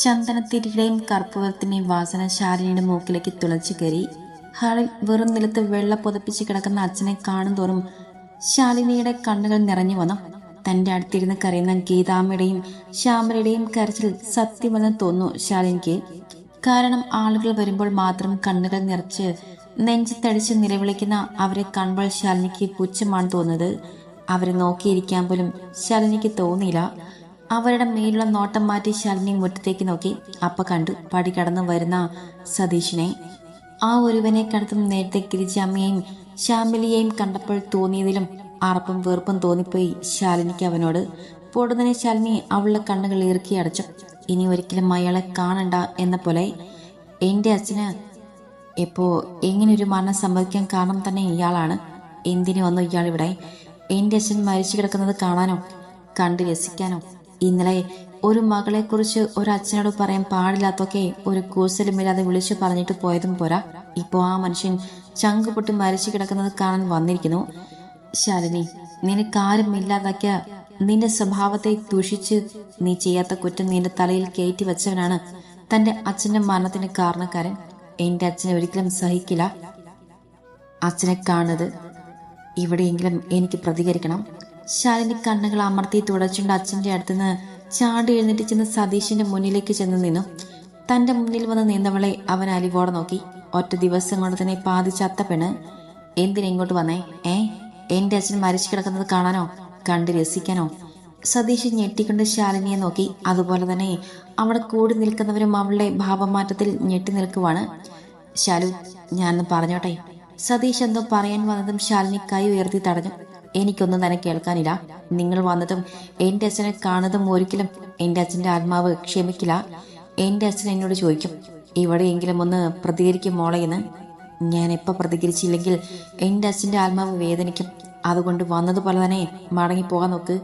ചന്ദനത്തിരിയുടെയും കർപ്പൂരത്തിന്റെയും വാസന ശാലിനിയുടെ മൂക്കിലേക്ക് തുളച്ചു കയറി. ഹാളിൽ വെറും നിലത്ത് വെള്ള പുതപ്പിച്ച് കിടക്കുന്ന അച്ഛനെ കാണുന്തോറും ശാലിനിയുടെ കണ്ണുകൾ നിറഞ്ഞു വന്നു. തന്റെ അടുത്തിരുന്ന് കരയുന്ന ഗീതാമ്മയുടെയും ശ്യാമലയുടെയും കരച്ചിൽ സത്യമെന്ന് തോന്നുന്നു ശാലിനിക്ക്. കാരണം ആളുകൾ വരുമ്പോൾ മാത്രം കണ്ണുകൾ നിറച്ച് നെഞ്ചത്തടിച്ച് നിലവിളിക്കുന്ന അവരെ കാണുമ്പോൾ ശാലിനിക്ക് പുച്ഛമാണ് തോന്നുന്നത്. അവരെ നോക്കിയിരിക്കാൻ പോലും ശാലിനിക്ക് തോന്നിയില്ല. അവരുടെ മേലുള്ള നോട്ടം മാറ്റി ശാലിനി മുറ്റത്തേക്ക് നോക്കി. അപ്പ കണ്ടു പടി കടന്നു വരുന്ന സതീഷിനെ. ആ ഒരുവനെ കടത്തും നേരത്തെ ഗിരിജാമ്മയെയും ശ്യാമിലിയെയും കണ്ടപ്പോൾ തോന്നിയതിലും അറപ്പും വെറുപ്പും തോന്നിപ്പോയി ശാലിനിക്ക് അവനോട്. പൊടുന്നനെ ശാലിനി അവളുടെ കണ്ണുകൾ ഇറുക്കി അടച്ചു. ഇനി ഒരിക്കലും അയാളെ കാണണ്ട എന്ന പോലെ. എൻ്റെ അച്ഛന് എപ്പോ എങ്ങനെയൊരു മരണം സംഭവിക്കാൻ കാരണം തന്നെ ഇയാളാണ്. എന്തിനു വന്നു ഇയാൾ ഇവിടെ? എൻ്റെ അച്ഛൻ മരിച്ചു കിടക്കുന്നത് കാണാനോ കണ്ട് രസിക്കാനോ? ഇന്നലെ ഒരു മകളെക്കുറിച്ച് ഒരു അച്ഛനോട് പറയാൻ പാടില്ലാത്തൊക്കെ ഒരു കൂസലുമില്ലാതെ വിളിച്ചു പറഞ്ഞിട്ട് പോയതും പോരാ, ഇപ്പോൾ ആ മനുഷ്യൻ ചങ്കുപൊട്ടി മരിച്ചു കിടക്കുന്നത് കാണാൻ വന്നിരിക്കുന്നു. ശാലിനി, നിനക്കാരും ഇല്ലാതാക്കിയ നിന്റെ സ്വഭാവത്തെ ദൂഷിച്ച് നീ ചെയ്യാത്ത കുറ്റം നിന്റെ തലയിൽ കയറ്റി വെച്ചവനാണ് തന്റെ അച്ഛന്റെ മരണത്തിന് കാരണക്കാരൻ. എന്റെ അച്ഛനെ ഒരിക്കലും സഹിക്കില്ല. അച്ഛനെ കാണുന്നത് ഇവിടെയെങ്കിലും എനിക്ക് പ്രതികരിക്കണം. ശാലിനി കണ്ണുകൾ അമർത്തി തുടച്ചുകൊണ്ട് അച്ഛൻ്റെ അടുത്തുനിന്ന് ചാടി എഴുന്നേറ്റ് ചെന്ന് സതീഷിന്റെ മുന്നിലേക്ക് ചെന്ന് നിന്നു. തന്റെ മുന്നിൽ വന്ന് നിന്നവളെ അവൻ അലിവോടെ നോക്കി. ഒറ്റ ദിവസം കൊണ്ട് തന്നെ പാതി ചത്ത പെണ്ണ്. എന്തിനാ ഇങ്ങോട്ട് വന്നേ? എന്റെ അച്ഛൻ മരിച്ചു കിടക്കുന്നത് കാണാനോ കണ്ട് രസിക്കാനോ? സതീഷ് ഞെട്ടിക്കൊണ്ട് ശാലിനിയെ നോക്കി. അതുപോലെ തന്നെ അവിടെ കൂടി നിൽക്കുന്നവരും അവളുടെ ഭാവമാറ്റത്തിൽ ഞെട്ടി നിൽക്കുവാണ്. ശാലു, ഞാനൊന്ന് പറഞ്ഞോട്ടെ? സതീഷ് എന്തോ പറയാൻ വന്നതും ശാലിനി കൈ ഉയർത്തി തടഞ്ഞു. എനിക്കൊന്നും തന്നെ കേൾക്കാനില്ല. നിങ്ങൾ വന്നതും എൻ്റെ അച്ഛനെ കാണുന്നതും ഒരിക്കലും എൻ്റെ അച്ഛൻ്റെ ആത്മാവ് ക്ഷമിക്കില്ല. എൻ്റെ അച്ഛൻ എന്നോട് ചോദിക്കും, ഇവിടെയെങ്കിലും ഒന്ന് പ്രതികരിക്കും മോളെ എന്ന്. ഞാൻ എപ്പോൾ പ്രതികരിച്ചില്ലെങ്കിൽ എൻ്റെ അച്ഛൻ്റെ ആത്മാവ് വേദനിക്കും. അതുകൊണ്ട് വന്നതുപോലെ തന്നെ മടങ്ങിപ്പോകാൻ നോക്ക്.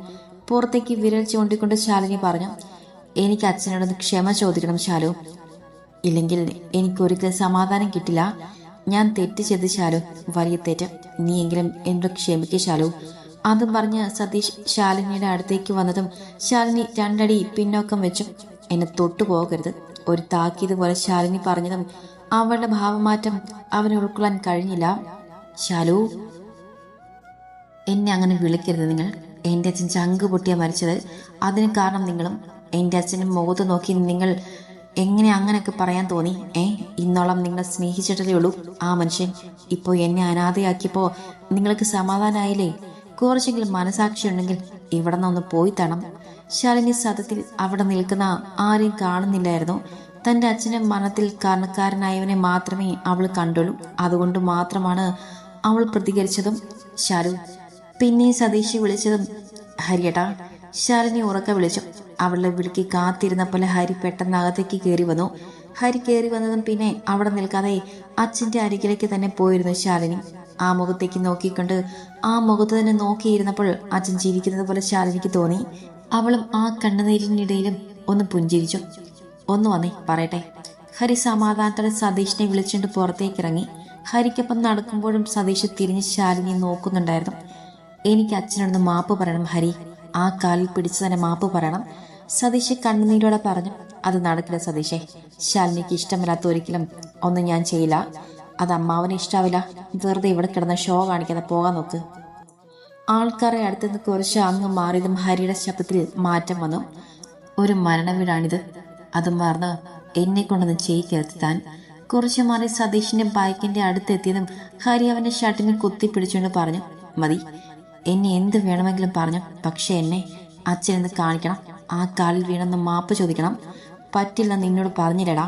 പുറത്തേക്ക് വിരൽ ചൂണ്ടിക്കൊണ്ട് ശാലിനി പറഞ്ഞു. എനിക്ക് അച്ഛനോടൊന്ന് ക്ഷമ ചോദിക്കണം ശാലു, ഇല്ലെങ്കിൽ എനിക്കൊരിക്കലും സമാധാനം കിട്ടില്ല. ഞാൻ തെറ്റ് ചെയ്ത് ശാലു, വലിയ തെറ്റ്. നീയെങ്കിലും എന്നോട് ക്ഷമിക്കുക ശാലു. അതും പറഞ്ഞ് സതീഷ് ശാലിനിയുടെ അടുത്തേക്ക് വന്നതും ശാലിനി രണ്ടടി പിന്നോക്കം വെച്ചു. എന്നെ തൊട്ടു പോകരുത്, ഒരു താക്കീത് പോലെ ശാലിനി പറഞ്ഞതും അവളുടെ ഭാവമാറ്റം അവന് ഉൾക്കൊള്ളാൻ കഴിഞ്ഞില്ല. ശാലു, എന്നെ അങ്ങനെ വിളിക്കരുത് നിങ്ങൾ. എൻ്റെ അച്ഛൻ ചങ്ക് പൊട്ടിയാ മരിച്ചത്. അതിന് കാരണം നിങ്ങളും. എൻ്റെ അച്ഛനും മുഖത്ത് നോക്കി നിങ്ങൾ എങ്ങനെ അങ്ങനെയൊക്കെ പറയാൻ തോന്നി? ഇന്നോളം നിങ്ങളെ സ്നേഹിച്ചിട്ടേ ഉള്ളൂ ആ മനുഷ്യൻ. ഇപ്പോൾ എന്നെ അനാഥയാക്കിയപ്പോൾ നിങ്ങൾക്ക് സമാധാനമായില്ലേ? കുറച്ചെങ്കിലും മനസാക്ഷി ഉണ്ടെങ്കിൽ ഇവിടെ നിന്നൊന്ന് പോയി തണം. ശാലിനി സത്യത്തിൽ അവിടെ നിൽക്കുന്ന ആരെയും കാണുന്നില്ലായിരുന്നു. തൻ്റെ അച്ഛൻ്റെ മരണത്തിൽ കാരണക്കാരനായവനെ മാത്രമേ അവൾ കണ്ടുള്ളൂ. അതുകൊണ്ട് മാത്രമാണ് അവൾ പ്രതികരിച്ചതും. ശാലു, പിന്നെ സതീഷ് വിളിച്ചതും ഹരിയേട്ടാ. ശാലിനി ഉറക്കെ വിളിച്ചു. അവളുടെ വിളിക്ക് കാത്തിരുന്ന പോലെ ഹരി പെട്ടെന്ന് അകത്തേക്ക് കയറി വന്നു. ഹരി കയറി വന്നതും പിന്നെ അവിടെ നിൽക്കാതെ അച്ഛൻ്റെ അരികിലേക്ക് തന്നെ പോയിരുന്നു ശാലിനി. ആ മുഖത്തേക്ക് നോക്കിക്കൊണ്ട് ആ മുഖത്ത് തന്നെ നോക്കിയിരുന്നപ്പോൾ അച്ഛൻ ചിരിക്കുന്നത് പോലെ ശാലിനിക്ക് തോന്നി. അവളും ആ കണ്ണുനീരിനിടയിലും ഒന്ന് പുഞ്ചിരിച്ചു. ഒന്ന് വന്നേ പറയട്ടെ. ഹരി സമാധാനത്തോടെ സതീഷിനെ വിളിച്ചുകൊണ്ട് പുറത്തേക്ക് ഇറങ്ങി. ഹരിക്കൊപ്പം നടക്കുമ്പോഴും സതീഷ് തിരിഞ്ഞ് ശാലിനിയെ നോക്കുന്നുണ്ടായിരുന്നു. എനിക്ക് അച്ഛനോടൊന്ന് മാപ്പ് പറയണം ഹരി, ആ കാലിൽ പിടിച്ചു തന്നെ മാപ്പ് പറയണം, സതീഷ് കണ്ണുനീരോടെ പറഞ്ഞു. അത് നടക്കില്ല സതീഷേ. ശാലിനിക്ക് ഇഷ്ടമില്ലാത്ത ഒരിക്കലും ഒന്നും ഞാൻ ചെയ്യില്ല. അത് അമ്മാവന് ഇഷ്ടാവില്ല. വെറുതെ ഇവിടെ കിടന്ന് ഷോ കാണിക്കാതെ പോകാൻ നോക്ക്. ആൾക്കാരെ അടുത്തുനിന്ന് കുറച്ച് അങ്ങ് മാറിയതും ഹരിയുടെ ശബ്ദത്തിൽ മാറ്റം വന്നു. ഒരു മരണവീടാണിത്. അത് മറന്ന് എന്നെ കൊണ്ടൊന്ന് ചെയ്യിക്കരുത് താൻ. കുറച്ചു മാറി സതീഷിന്റെ ബൈക്കിന്റെ അടുത്തെത്തിയതും ഹരി അവന്റെ ഷർട്ടിനെ കുത്തി പിടിച്ചുകൊണ്ട് പറഞ്ഞു, മതി, എന്നെ എന്ത് വേണമെങ്കിലും പറഞ്ഞു, പക്ഷെ എന്നെ അച്ഛനെന്ന് കാണിക്കണം. ആ കാലിൽ വീണെന്ന് മാപ്പ് ചോദിക്കണം. പറ്റില്ല, നിന്നോട് പറഞ്ഞില്ലടാ.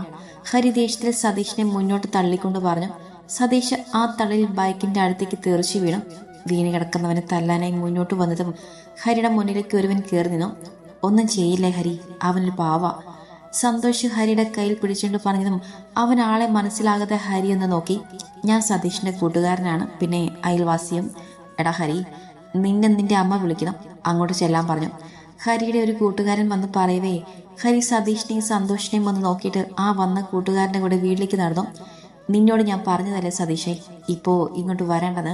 ഹരി ദേഷ്യത്തിൽ സതീഷിനെ മുന്നോട്ട് തള്ളിക്കൊണ്ട് പറഞ്ഞു. സതീഷ് ആ തള്ളിൽ ബൈക്കിന്റെ അടുത്തേക്ക് തെറിച്ചു വീണു. വീണ് കിടക്കുന്നവനെ തല്ലാനായി മുന്നോട്ട് വന്നതും ഹരിയുടെ മുന്നിലേക്ക് ഒരുവൻ കയറി നിന്നു. ഒന്നും ചെയ്യില്ലേ ഹരി, അവനൊരു പാവ. സന്തോഷ് ഹരിയുടെ കയ്യിൽ പിടിച്ചുകൊണ്ട് പറഞ്ഞതും അവൻ ആളെ മനസ്സിലാകാതെ ഹരി എന്ന് നോക്കി. ഞാൻ സതീഷിന്റെ കൂട്ടുകാരനാണ്, പിന്നെ അയൽവാസിയും. എടാ ഹരി, നിന്റെ അമ്മ വിളിക്കണം, അങ്ങോട്ട് ചെല്ലാൻ പറഞ്ഞു. ഹരിയുടെ ഒരു കൂട്ടുകാരൻ വന്ന് പറയവേ ഹരി സതീഷിനെയും സന്തോഷിനെയും വന്ന് നോക്കിയിട്ട് ആ വന്ന കൂട്ടുകാരൻ്റെ കൂടെ വീട്ടിലേക്ക് നടന്നു. നിന്നോട് ഞാൻ പറഞ്ഞതല്ലേ സതീഷേ, ഇപ്പോൾ ഇങ്ങോട്ട് വരേണ്ടത്.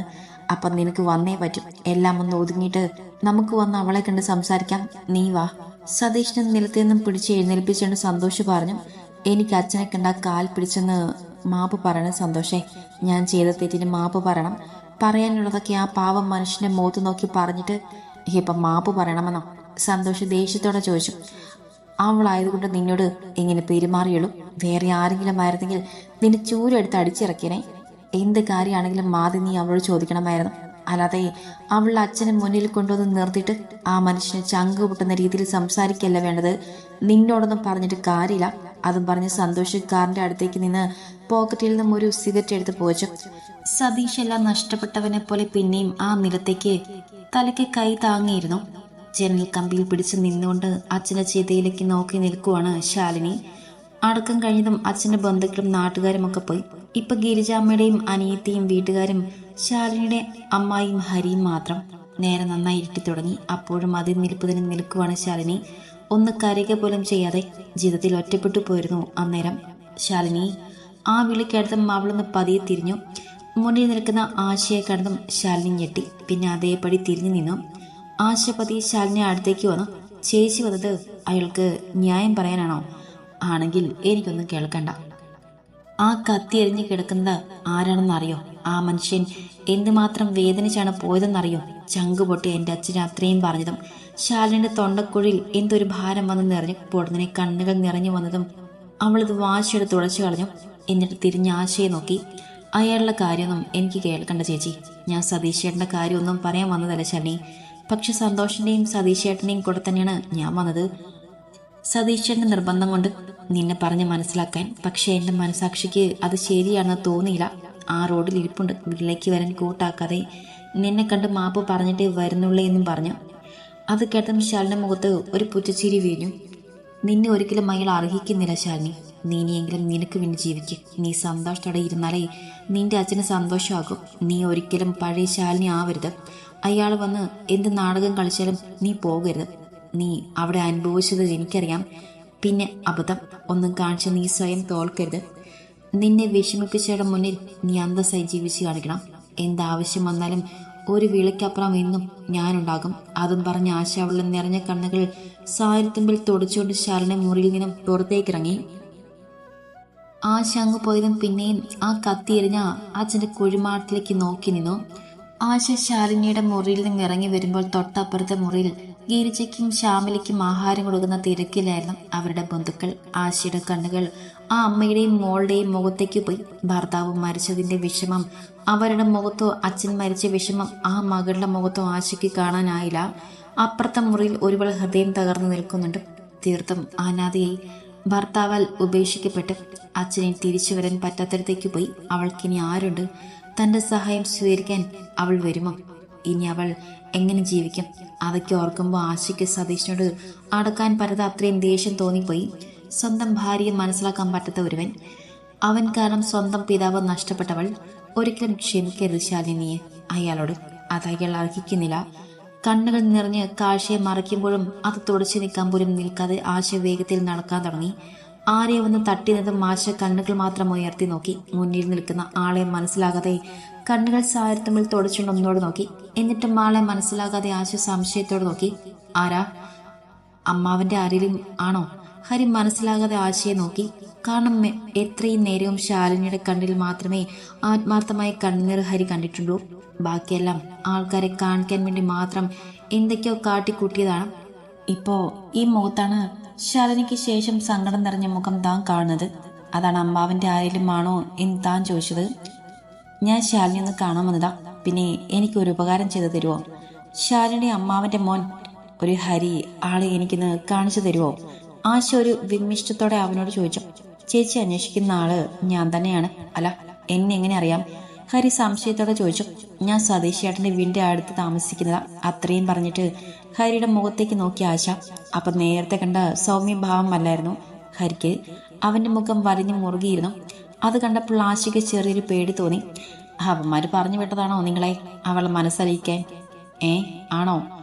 അപ്പം നിനക്ക് വന്നേ പറ്റും. എല്ലാം ഒന്ന് ഒതുങ്ങിയിട്ട് നമുക്ക് വന്ന് അവളെ കണ്ട് സംസാരിക്കാം. നീ വാ. സതീഷിനെ നിലത്തു നിന്നും പിടിച്ച് എഴുന്നേൽപ്പിച്ചുകൊണ്ട് സന്തോഷ് പറഞ്ഞു, എനിക്ക് അച്ഛനെ കണ്ട കാൽ പിടിച്ചെന്ന് മാപ്പ് പറയണം സന്തോഷേ. ഞാൻ ചെയ്ത തെറ്റിന് മാപ്പ് പറയണം. പറയാനുള്ളതൊക്കെ ആ പാവം മനുഷ്യന്റെ മുഖത്ത് നോക്കി പറഞ്ഞിട്ട് ഇപ്പം മാപ്പ് പറയണമെന്നോ? സന്തോഷ് ദേഷ്യത്തോടെ ചോദിച്ചു. അവളായതുകൊണ്ട് നിന്നോട് ഇങ്ങനെ പെരുമാറിയുള്ളൂ. വേറെ ആരെങ്കിലും ആയിരുന്നെങ്കിൽ നിന്നെ ചൂരെടുത്ത് അടിച്ചിറക്കിയനെ. എന്ത് കാര്യമാണെങ്കിലും ആദ്യം നീ അവളോട് ചോദിക്കണമായിരുന്നു. അല്ലാതെ അവളുടെ അച്ഛനെ മുന്നിൽ കൊണ്ടുവന്ന് നിർത്തിയിട്ട് ആ മനുഷ്യനെ ചങ്ക് പൊട്ടുന്ന രീതിയിൽ സംസാരിക്കല്ല വേണ്ടത്. നിന്നോടൊന്നും പറഞ്ഞിട്ട് കാര്യമില്ല. അതും പറഞ്ഞ് സന്തോഷ് കാറിന്റെ അടുത്തേക്ക് നിന്ന് പോക്കറ്റിൽ നിന്നും ഒരു സിഗരറ്റ് എടുത്ത് പോച്ചു. സതീഷ് എല്ലാം നഷ്ടപ്പെട്ടവനെ പോലെ പിന്നെയും ആ നിലത്തേക്ക് തലയ്ക്ക് കൈ താങ്ങിയിരുന്നു. ജനൽ കമ്പിയിൽ പിടിച്ച് നിന്നുകൊണ്ട് അച്ഛന്റെ ചിതയിലേക്ക് നോക്കി നിൽക്കുവാണ് ശാലിനി. അടക്കം കഴിഞ്ഞതും അച്ഛന്റെ ബന്ധുക്കളും നാട്ടുകാരും ഒക്കെ പോയി. ഇപ്പൊ ഗിരിജാമ്മയുടെയും അനിയത്തിയും വീട്ടുകാരും ശാലിനിയുടെ അമ്മായിയും ഹരിയും മാത്രം. നേരെ നന്നായി ഇരുട്ടി തുടങ്ങി. അപ്പോഴും അതിൽ നിൽപ്പതിന് നിൽക്കുവാണ് ശാലിനി. ഒന്ന് കരയുക പോലും ചെയ്യാതെ ജീവിതത്തിൽ ഒറ്റപ്പെട്ടു പോയിരുന്നു അന്നേരം ശാലിനി. ആ വിളിക്കടുത്തും അവളൊന്ന് പതിയെ തിരിഞ്ഞു. മുന്നിൽ നിൽക്കുന്ന ആശയെ കണ്ടതും ശാലിനി ഞെട്ടി. പിന്നെ അതേപടി തിരിഞ്ഞു നിന്നു. ആശപതി ശാലിനി അടുത്തേക്ക് വന്നു. ചേച്ചി വന്നത് അയാൾക്ക് ന്യായം പറയാനാണോ? ആണെങ്കിൽ എനിക്കൊന്നും കേൾക്കണ്ട. ആ കത്തി എറിഞ്ഞു കിടക്കുന്നത് ആരാണെന്നറിയോ? ആ മനുഷ്യൻ എന്തുമാത്രം വേദനിച്ചാണ് പോയതെന്നറിയോ? ചങ്കുപൊട്ടി എൻ്റെ അച്ഛനെ അത്രയും പറഞ്ഞതും ശാലിനിയുടെ തൊണ്ടക്കുഴിയിൽ എന്തൊരു ഭാരം വന്ന് നിറഞ്ഞു. പൊടുന്നതിനെ കണ്ണുകൾ നിറഞ്ഞു വന്നതും അവളിത് വാശിയെടുത്ത് തുടച്ചു കളഞ്ഞു. എന്നിട്ട് തിരിഞ്ഞ് ആശയെ നോക്കി. അയാളുടെ കാര്യമൊന്നും എനിക്ക് കേൾക്കണ്ട ചേച്ചി. ഞാൻ സതീശേട്ടൻ്റെ കാര്യമൊന്നും പറയാൻ വന്നതല്ല ശാലിനി. പക്ഷെ സന്തോഷിൻ്റെയും സതീശേട്ടൻ്റെയും കൂടെ തന്നെയാണ് ഞാൻ വന്നത്. സതീശേട്ടൻ്റെ നിർബന്ധം കൊണ്ട് നിന്നെ പറഞ്ഞ് മനസ്സിലാക്കാൻ. പക്ഷെ എൻ്റെ മനസാക്ഷിക്ക് അത് ശരിയാണെന്ന് തോന്നിയില്ല. ആ റോഡിൽ ഇരിപ്പുണ്ട്, വീട്ടിലേക്ക് വരാൻ കൂട്ടാക്കാതെ നിന്നെ കണ്ട് മാപ്പ് പറഞ്ഞിട്ടേ വരുന്നുള്ളേ എന്നും പറഞ്ഞു. അത് കേട്ടതും ശാലിൻ്റെ മുഖത്ത് ഒരു പുറ്റച്ചിരി വീഞ്ഞു. നിന്നെ ഒരിക്കലും അയാൾ അർഹിക്കുന്നില്ല ശാലിനി. നീ ഇനിയെങ്കിലും നിനക്ക് വേണ്ടി ജീവിക്കും. നീ സന്തോഷത്തോടെ ഇരുന്നാലേ നിന്റെ അച്ഛന് സന്തോഷമാകും. നീ ഒരിക്കലും പഴയ ശാലിനി ആവരുത്. അയാൾ വന്ന് എന്ത് നാടകം കളിച്ചാലും നീ പോകരുത്. നീ അവിടെ അനുഭവിച്ചത് എനിക്കറിയാം. പിന്നെ അബദ്ധം ഒന്നും കാണിച്ച് നീ സ്വയം തോൽക്കരുത്. നിന്നെ വിഷമിപ്പിച്ചവരുടെ മുന്നിൽ നീ അന്തസ്സായി ജീവിച്ച് കാണിക്കണം. എന്താവശ്യം വന്നാലും ഒരു വിളിക്കപ്പുറം എന്നും ഞാനുണ്ടാകും. അതും പറഞ്ഞ് ആശ അവളുടെ നിറഞ്ഞ കണ്ണുകൾ സാരത്തുമ്പിൽ തുടച്ചുകൊണ്ട് ശാലിനെ മുറിയിൽ നിന്നും പുറത്തേക്കിറങ്ങി. ആശ അങ്ങ് പോയതും പിന്നെയും ആ കത്തി എറിഞ്ഞ അച്ഛൻ്റെ കുഴിമാടത്തിലേക്ക് നോക്കി നിന്നു. ആശ ശാലിനിയുടെ മുറിയിൽ നിന്ന് ഇറങ്ങി വരുമ്പോൾ തൊട്ടപ്പുറത്തെ മുറിയിൽ ഗിരിജയ്ക്കും ശ്യാമിലിക്കും ആഹാരം കൊടുക്കുന്ന തിരക്കിലായിരുന്നു അവരുടെ ബന്ധുക്കൾ. ആശയുടെ കണ്ണുകൾ ആ അമ്മയുടെയും മോളുടെയും മുഖത്തേക്ക് പോയി. ഭർത്താവ് മരിച്ചതിന്റെ വിഷമം അവരുടെ മുഖത്തോ അച്ഛൻ മരിച്ച വിഷമം ആ മകളുടെ മുഖത്തോ ആശയ്ക്ക് കാണാനായില്ല. അപ്പുറത്തെ മുറിയിൽ ഒരുവൾ ഹൃദയം തകർന്നു നിൽക്കുന്നുണ്ട്. തീർത്തും അനാഥയായി ഭർത്താവാൽ ഉപേക്ഷിക്കപ്പെട്ട് അച്ഛനെ തിരിച്ചു വരാൻ പറ്റാത്തടത്തേക്ക് പോയി. അവൾക്കിനി ആരുണ്ട്? തന്റെ സഹായം സ്വീകരിക്കാൻ അവൾ വരുമോ? ഇനി അവൾ എങ്ങനെ ജീവിക്കും? അതൊക്കെ ഓർക്കുമ്പോൾ ആശയ്ക്ക് സതീഷിനോട് അടക്കാൻ പറ്റാത്ത അത്രയും ദേഷ്യം തോന്നിപ്പോയി. സ്വന്തം ഭാര്യയെ മനസ്സിലാക്കാൻ പറ്റാത്ത ഒരുവൻ, അവൻ കാരണം സ്വന്തം പിതാവ് നഷ്ടപ്പെട്ടവൾ. ഒരിക്കലും ക്ഷമിക്കരുത് ശാലിനിയെ അയാളോട്. അത് അയാൾ അർഹിക്കുന്നില്ല. കണ്ണുകൾ നിറഞ്ഞ് കാഴ്ചയെ മറയ്ക്കുമ്പോഴും അത് തുടച്ചു നിൽക്കാൻ പോലും നിൽക്കാതെ ആശ വേഗത്തിൽ നടക്കാൻ തുടങ്ങി. ആരെ വന്ന് തട്ടി നിന്നും ആശ കണ്ണുകൾ മാത്രം ഉയർത്തി നോക്കി. മുന്നിൽ നിൽക്കുന്ന ആളെ മനസ്സിലാകാതെ കണ്ണുകൾ സാരത്തമ്മിൽ തുടച്ചുകൊണ്ട് ഒന്നോട് നോക്കി. എന്നിട്ടും ആളെ മനസ്സിലാകാതെ ആശ സംശയത്തോട് നോക്കി. ആരാ? അമ്മാവന്റെ ആരെങ്കിലും ആണോ? ഹരി മനസ്സിലാകാതെ ആശയെ നോക്കി. കാരണം എത്രയും നേരവും ശാലിനിയുടെ കണ്ണിൽ മാത്രമേ ആത്മാർത്ഥമായ കണ്ണുനീർ ഹരി കണ്ടിട്ടുള്ളൂ. ബാക്കിയെല്ലാം ആൾക്കാരെ കാണിക്കാൻ വേണ്ടി മാത്രം എന്തൊക്കെയോ കാട്ടിക്കൂട്ടിയതാണ്. ഇപ്പോ ഈ മുഖത്താണ് ശാലിനിക്ക് ശേഷം സങ്കടം നിറഞ്ഞ മുഖം താൻ കാണുന്നത്. അതാണ് അമ്മാവന്റെ ആരെങ്കിലും ആണോ എന്ന് താൻ ചോദിച്ചത്. ഞാൻ ശാലിനി ഒന്ന് കാണാൻ വന്നതാ. പിന്നെ എനിക്കൊരു ഉപകാരം ചെയ്തു തരുമോ? ശാലിനി അമ്മാവന്റെ മോൻ ഒരു ഹരി ആളെ എനിക്കൊന്ന് കാണിച്ചു തരുമോ? ആശ ഒരു വിമിഷ്ടത്തോടെ അവനോട് ചോദിച്ചു. ചേച്ചി അന്വേഷിക്കുന്ന ആള് ഞാൻ തന്നെയാണ്. അല്ല, എന്നെ എങ്ങനെ അറിയാം? ഹരി സംശയത്തോടെ ചോദിച്ചു. ഞാൻ സതീഷ് ചേട്ടന്റെ വീടിന്റെ അടുത്ത് താമസിക്കുന്നതാ. അത്രയും പറഞ്ഞിട്ട് ഹരിയുടെ മുഖത്തേക്ക് നോക്കി ആശ. അപ്പൊ നേരത്തെ കണ്ട സൗമ്യഭാവം അല്ലായിരുന്നു ഹരിക്ക്. അവന്റെ മുഖം വലിഞ്ഞു മുറുകിയിരുന്നു. അത് കണ്ടപ്പോൾ ആശയ്ക്ക് ചെറിയൊരു പേടി തോന്നി. അവന്മാര് പറഞ്ഞു വിട്ടതാണോ നിങ്ങളെ അവളെ മനസ്സറിയിക്കാൻ? ആണോ?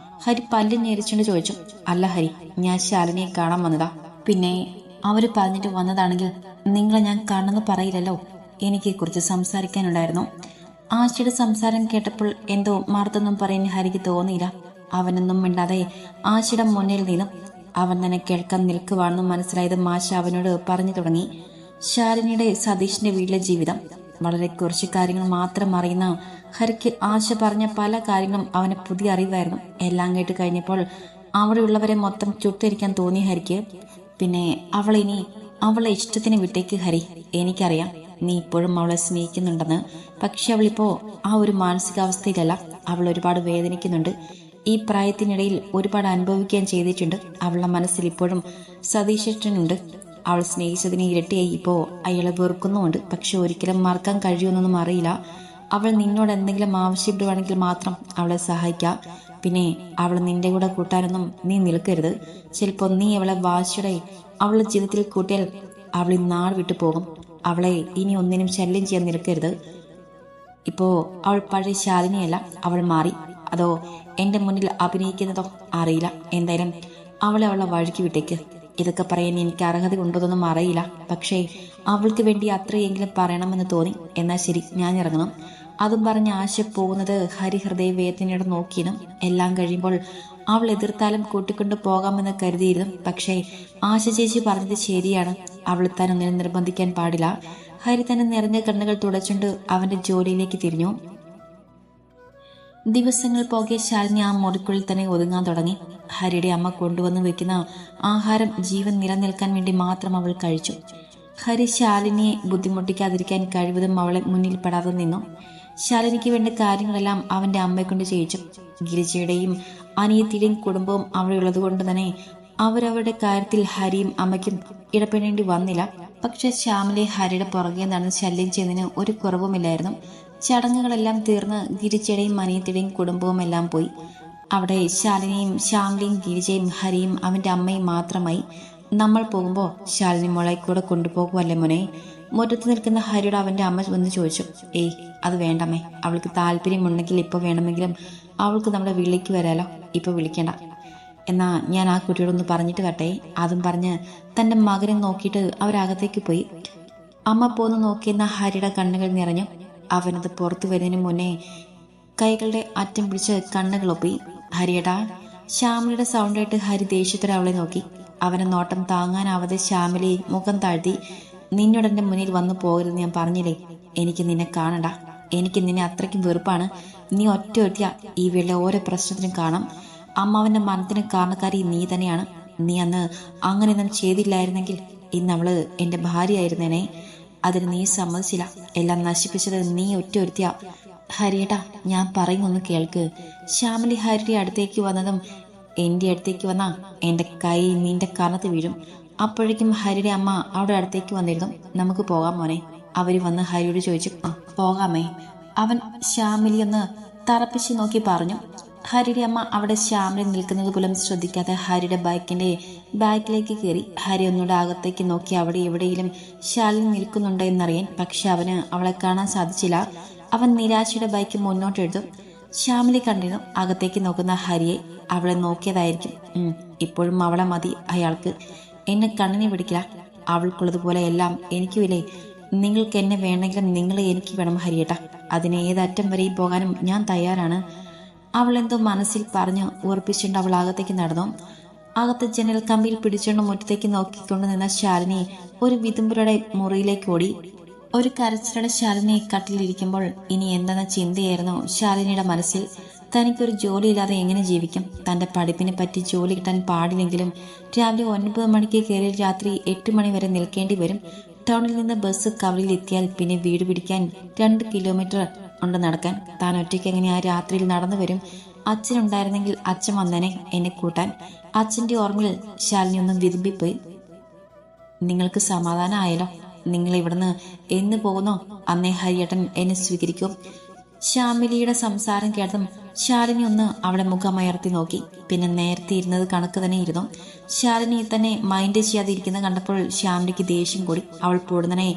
ഹരി പല്ല് ഞെരിച്ചുകൊണ്ട് ചോദിച്ചു. അല്ല ഹരി, ഞാൻ ശാലിനിയെ കാണാൻ വന്നതാ. പിന്നെ അവര് പറഞ്ഞിട്ട് വന്നതാണെങ്കിൽ നിങ്ങളെ ഞാൻ കാണുമെന്ന് പറയില്ലല്ലോ. എനിക്ക് കുറിച്ച് സംസാരിക്കാനുണ്ടായിരുന്നു. ആശയുടെ സംസാരം കേട്ടപ്പോൾ എന്തോ മറുത്തൊന്നും പറയാൻ ഹരിക്ക് തോന്നിയില്ല. അവനൊന്നും മിണ്ടാതെ ആശയുടെ മുന്നിൽ നിന്നും അവൻ തന്നെ കേൾക്കാൻ നിൽക്കുവാണെന്നും മനസ്സിലായത് മാഷ അവനോട് പറഞ്ഞു തുടങ്ങി. ശാലിനിയുടെ സതീഷിന്റെ വീട്ടിലെ ജീവിതം. വളരെ കുറച്ച് കാര്യങ്ങൾ മാത്രം അറിയുന്ന ഹരിക്ക് ആശ പറഞ്ഞ പല കാര്യങ്ങളും അവന് പുതിയ അറിവായിരുന്നു. എല്ലാം കേട്ട് കഴിഞ്ഞപ്പോൾ അവിടെയുള്ളവരെ മൊത്തം ചുട്ടരിക്കാൻ തോന്നി ഹരിക്ക്. പിന്നെ അവളെ ഇഷ്ടത്തിന് വിട്ടേക്ക് ഹരി. എനിക്കറിയാം നീ ഇപ്പോഴും അവളെ സ്നേഹിക്കുന്നുണ്ടെന്ന്. പക്ഷെ അവളിപ്പോ ആ ഒരു മാനസികാവസ്ഥയിലല്ല. അവൾ ഒരുപാട് വേദനിക്കുന്നുണ്ട്. ഈ പ്രായത്തിനിടയിൽ ഒരുപാട് അനുഭവിക്കാൻ ചെയ്തിട്ടുണ്ട്. അവളുടെ മനസ്സിൽ ഇപ്പോഴും സതീശനുണ്ട്. അവൾ സ്നേഹിച്ചതിന് ഇരട്ടിയായി ഇപ്പോൾ അയാളെ വെറുക്കുന്നുമുണ്ട്. പക്ഷെ ഒരിക്കലും മറക്കാൻ കഴിയുമെന്നൊന്നും അറിയില്ല. അവൾ നിന്നോട് എന്തെങ്കിലും ആവശ്യപ്പെടുവാണെങ്കിൽ മാത്രം അവളെ സഹായിക്കുക. പിന്നെ അവൾ നിന്റെ കൂടെ കൂട്ടാനൊന്നും നീ നിൽക്കരുത്. ചിലപ്പോൾ നീ അവളെ വാശിയുടെ അവളുടെ ജീവിതത്തിൽ കൂട്ടിയാൽ അവൾ ഈ നാട് വിട്ടു പോകും. അവളെ ഇനി ഒന്നിനും ശല്യം ചെയ്യാൻ നിൽക്കരുത്. ഇപ്പോ അവൾ പഴയ ശാലിനിയല്ല. അവൾ മാറി. അതോ എന്റെ മുന്നിൽ അഭിനയിക്കുന്നതോ അറിയില്ല. എന്തായാലും അവളെ വഴിക്ക് വിട്ടേക്ക്. ഇതൊക്കെ പറയാൻ എനിക്ക് അർഹത ഉണ്ടോന്നൊന്നും അറിയില്ല. പക്ഷേ അവൾക്ക് വേണ്ടി അത്രയെങ്കിലും പറയണമെന്ന് തോന്നി. എന്നാൽ ശരി, ഞാൻ ഇറങ്ങണം. അതും പറഞ്ഞ് ആശ പോകുന്നത് ഹരി ഹൃദയ വേദനയോടെ നോക്കിയിരുന്നു. എല്ലാം കഴിയുമ്പോൾ അവൾ എതിർത്താലും കൂട്ടിക്കൊണ്ടു പോകാമെന്ന് കരുതിയിരുന്നു. പക്ഷേ ആശ ചേച്ചി പറഞ്ഞത് ശരിയാണ്. അവൾ താൻ ഒന്നിനും നിർബന്ധിക്കാൻ പാടില്ല. ഹരി തന്നെ നിറഞ്ഞ കണ്ണുകൾ തുടച്ചുകൊണ്ട് അവന്റെ ജോലിയിലേക്ക് തിരിഞ്ഞു. ദിവസങ്ങൾ പോകെ ശാലിനി ആ മുറിക്കുള്ളിൽ തന്നെ ഒതുങ്ങാൻ തുടങ്ങി. ഹരിയുടെ അമ്മ കൊണ്ടുവന്ന് വെക്കുന്ന ആഹാരം ജീവൻ നിലനിൽക്കാൻ വേണ്ടി മാത്രം അവൾ കഴിച്ചു. ഹരി ശാലിനിയെ ബുദ്ധിമുട്ടിക്കാതിരിക്കാൻ കഴിവതും അവളെ മുന്നിൽ പെടാതെ നിന്നു. ശാലിനിക്ക് വേണ്ട കാര്യങ്ങളെല്ലാം അവന്റെ അമ്മയെ കൊണ്ട് ചെയ്യിച്ചു. ഗിരിജയുടെയും അനിയത്തിയുടെയും കുടുംബവും അവിടെ ഉള്ളതുകൊണ്ട് തന്നെ അവരവരുടെ കാര്യത്തിൽ ഹരിയും അമ്മയ്ക്കും ഇടപെടേണ്ടി വന്നില്ല. പക്ഷെ ശ്യാമിലെ ഹരിയുടെ പുറകെ നടന്ന് ശല്യം ചെയ്യുന്നതിന് ഒരു കുറവുമില്ലായിരുന്നു. ചടങ്ങുകളെല്ലാം തീർന്ന് ഗിരിജയുടെയും അനിയത്തിയുടെയും കുടുംബവും എല്ലാം പോയി. അവിടെ ശാലിനിയും ശ്യാമിലെയും ഗിരിജയും ഹരിയും അവന്റെ അമ്മയും മാത്രമായി. നമ്മൾ പോകുമ്പോൾ ശാലിനി മോളെ കൂടെ കൊണ്ടുപോകുമല്ലേ മോനെ? മുറ്റത്ത് നിൽക്കുന്ന ഹരിയോട് അവന്റെ അമ്മ വന്ന് ചോദിച്ചു. ഏയ്, അത് വേണ്ടമ്മേ. അവൾക്ക് താല്പര്യമുണ്ടെങ്കിൽ ഇപ്പോൾ വേണമെങ്കിലും അവൾക്ക് നമ്മുടെ വീട്ടിലേക്ക് വരാലോ. ഇപ്പൊ വിളിക്കണ്ട. എന്നാ ഞാൻ ആ കുട്ടിയോടൊന്ന് പറഞ്ഞിട്ട് വട്ടെ. അതും പറഞ്ഞ് തന്റെ മകനെ നോക്കിയിട്ട് അവരകത്തേക്ക് പോയി. അമ്മ പോന്ന് നോക്കിയെന്ന ഹരിയുടെ കണ്ണുകൾ നിറഞ്ഞു. അവനത് പുറത്തു വരുന്നതിന് മുന്നേ കൈകളുടെ അറ്റം പിടിച്ച് കണ്ണുകളൊപ്പി. ഹരിയടാ. ശ്യാമിലിയുടെ സൗണ്ടായിട്ട് ഹരി ദേഷ്യത്തോടെ അവളെ നോക്കി. അവനെ നോട്ടം താങ്ങാനാവാതെ ശ്യാമിലി മുഖം താഴ്ത്തി. നിന്നോട് എന്റെ മുന്നിൽ വന്നു പോകരുതെന്ന് ഞാൻ പറഞ്ഞില്ലേ? എനിക്ക് നിന്നെ കാണണ്ട. എനിക്ക് നിന്നെ അത്രയ്ക്കും വെറുപ്പാണ്. നീ ഒറ്റ ഈ വീട്ടിലെ ഓരോ പ്രശ്നത്തിനും കാണാം. അമ്മാവന്റെ മനത്തിന് കാരണക്കാരി നീ തന്നെയാണ്. നീ അന്ന് അങ്ങനെയൊന്നും ചെയ്തില്ലായിരുന്നെങ്കിൽ ഇന്ന് അവള് എന്റെ ഭാര്യയായിരുന്നേനെ. അതിന് നീ സമ്മതിച്ചില്ല. എല്ലാം നശിപ്പിച്ചത് നീ ഒറ്റ. ഹരിയേട്ടാ, ഞാൻ പറയുന്നൊന്ന് കേൾക്ക്. ശ്യാമിലി ഹരിയുടെ അടുത്തേക്ക് വന്നതും എന്റെ അടുത്തേക്ക് വന്നാ എന്റെ കൈ നിന്റെ കനത്ത് വീഴും. അപ്പോഴേക്കും ഹരിയുടെ അമ്മ അവിടെ അടുത്തേക്ക് വന്നിരുന്നു. നമുക്ക് പോകാം മോനെ. അവര് വന്ന് ഹരിയോട് ചോദിച്ചു. പോകാമേ. അവൻ ശ്യാമിലി ഒന്ന് തറപ്പിച്ച് നോക്കി പറഞ്ഞു. ഹരിയുടെ അമ്മ അവിടെ ശ്യാമിലി നിൽക്കുന്നത് പോലും ശ്രദ്ധിക്കാതെ ഹരിയുടെ ബൈക്കിന്റെ ബാക്കിലേക്ക് കയറി. ഹരി ഒന്നുകൂടെ അകത്തേക്ക് നോക്കി അവിടെ എവിടെയെങ്കിലും ശാലിനി നിൽക്കുന്നുണ്ടോ എന്നറിയാൻ. പക്ഷെ അവന് അവളെ കാണാൻ സാധിച്ചില്ല. അവൻ നിരാശയുടെ ബൈക്ക് മുന്നോട്ടെടുത്തു. ശ്യാമിലി കണ്ടിരുന്നു അകത്തേക്ക് നോക്കുന്ന ഹരിയെ. അവളെ നോക്കിയതായിരിക്കും. ഇപ്പോഴും അവളെ മതി അയാൾക്ക്. എന്നെ കണ്ണിനെ പിടിക്കില്ല. അവൾക്കുള്ളതുപോലെ എല്ലാം എനിക്കുമില്ലേ? നിങ്ങൾക്ക് എന്നെ വേണമെങ്കിലും നിങ്ങൾ എനിക്ക് വേണം ഹരിയേട്ടാ. അതിന് ഏതറ്റം വരെയും പോകാനും ഞാൻ തയ്യാറാണ്. അവൾ എന്തോ മനസ്സിൽ പറഞ്ഞ് ഉറപ്പിച്ചുകൊണ്ട് അവൾ അകത്തേക്ക് നടന്നു. അകത്ത് ജനൽ കമ്പിയിൽ പിടിച്ചുകൊണ്ട് മുറ്റത്തേക്ക് നോക്കിക്കൊണ്ട് നിന്ന ശാലിനി ഒരു വിതുമ്പരുടെ മുറിയിലേക്ക് ഓടി. ഒരു കരച്ചിലയുടെ ശാലിനി കട്ടിലിരിക്കുമ്പോൾ ഇനി എന്തെന്ന ചിന്തയായിരുന്നു ശാലിനിയുടെ മനസ്സിൽ. തനിക്കൊരു ജോലിയില്ലാതെ എങ്ങനെ ജീവിക്കും? തന്റെ പഠിപ്പിനെ പറ്റി ജോലി കിട്ടാൻ പാടില്ലെങ്കിലും രാവിലെ 9 മണിക്ക് കയറി രാത്രി 8 മണി വരെ നിൽക്കേണ്ടി വരും. ടൗണിൽ നിന്ന് ബസ് കവലയിൽ എത്തിയാൽ പിന്നെ വീട് പിടിക്കാൻ 2 കിലോമീറ്റർ ഉണ്ട് നടക്കാൻ. താൻ ഒറ്റയ്ക്ക് എങ്ങനെ ആ രാത്രിയിൽ നടന്നു വരും? അച്ഛനുണ്ടായിരുന്നെങ്കിൽ അച്ഛൻ വന്നേനെ എന്നെ കൂട്ടാൻ. അച്ഛന്റെ ഓർമ്മയിൽ ശാലിനി ഒന്നും വിതുമ്പിപ്പോയി. നിങ്ങൾക്ക് സമാധാനമായല്ലോ. നിങ്ങൾ ഇവിടുന്ന് എന്ന് പോകുന്നോ അന്നേ ഹരിയേട്ടൻ എന്നെ സ്വീകരിക്കും. ശ്യാമിലിയുടെ സംസാരം കേട്ടതും ശാലിനി ഒന്ന് അവളെ മുഖമയർത്തി നോക്കി. പിന്നെ നേരത്തെ ഇരുന്നത് കണക്ക് തന്നെ ഇരുന്നു. ശാലിനി തന്നെ മൈൻഡ് ചെയ്യാതെ ഇരിക്കുന്ന കണ്ടപ്പോൾ ശ്യാമിലിക്ക് ദേഷ്യം കൂടി. അവൾ പൊടുന്നനെ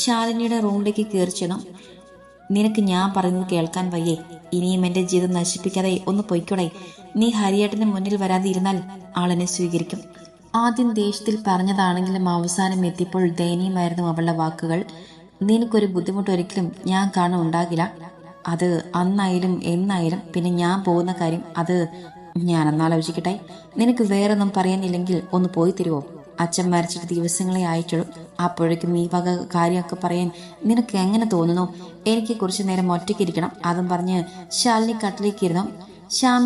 ശാലിനിയുടെ റൂമിലേക്ക് കയറി ചെന്നു. നിനക്ക് ഞാൻ പറയുന്നത് കേൾക്കാൻ വയ്യേ? ഇനിയും എന്റെ ജീവിതം നശിപ്പിക്കാതെ ഒന്ന് പൊയ്ക്കൂടെ? നീ ഹരിയേട്ടന് മുന്നിൽ വരാതെ ഇരുന്നാൽ ആളെന്നെ സ്വീകരിക്കും. ആദ്യം ദേഷ്യത്തിൽ പറഞ്ഞതാണെങ്കിലും അവസാനം എത്തിയപ്പോൾ ദയനീയമായിരുന്നു അവളുടെ വാക്കുകൾ. നിനക്കൊരു ബുദ്ധിമുട്ടൊരിക്കലും ഞാൻ കാണാൻ ഉണ്ടാകില്ല. അത് അന്നായാലും എന്നായാലും. പിന്നെ ഞാൻ പോകുന്ന കാര്യം അത് ഞാനൊന്നാലോചിക്കട്ടെ. നിനക്ക് വേറൊന്നും പറയാനില്ലെങ്കിൽ ഒന്ന് പോയി തരുമോ? അച്ഛൻ മരിച്ചിട്ട് ദിവസങ്ങളെ ആയിട്ടുള്ളൂ. അപ്പോഴേക്കും ഈ വക കാര്യമൊക്കെ പറയാൻ നിനക്ക് എങ്ങനെ തോന്നുന്നു? എനിക്ക് കുറച്ചു നേരം ഒറ്റയ്ക്കിരിക്കണം. അതും പറഞ്ഞ് ശാലിനി കട്ടിലേക്ക് ഇരുന്നു.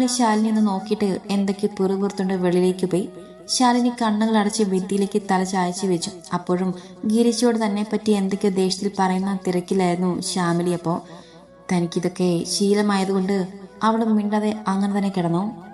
ശാലിനി ഒന്ന് നോക്കിയിട്ട് എന്തൊക്കെ പിറുപിറുത്തുണ്ട് വെളിയിലേക്ക് പോയി. ശാലിനി കണ്ണുകൾ അടച്ച് ഭിത്തിയിലേക്ക് തല ചായച്ചു വെച്ചു. അപ്പോഴും ഗിരിച്ചോട് തന്നെ പറ്റി എന്തൊക്കെയോ ദേഷ്യത്തിൽ പറയുന്ന തിരക്കിലായിരുന്നു ശ്യാമിലി. അപ്പോൾ തനിക്കിതൊക്കെ ശീലമായതുകൊണ്ട് അവളും മിണ്ടാതെ അങ്ങനെ തന്നെ കിടന്നു.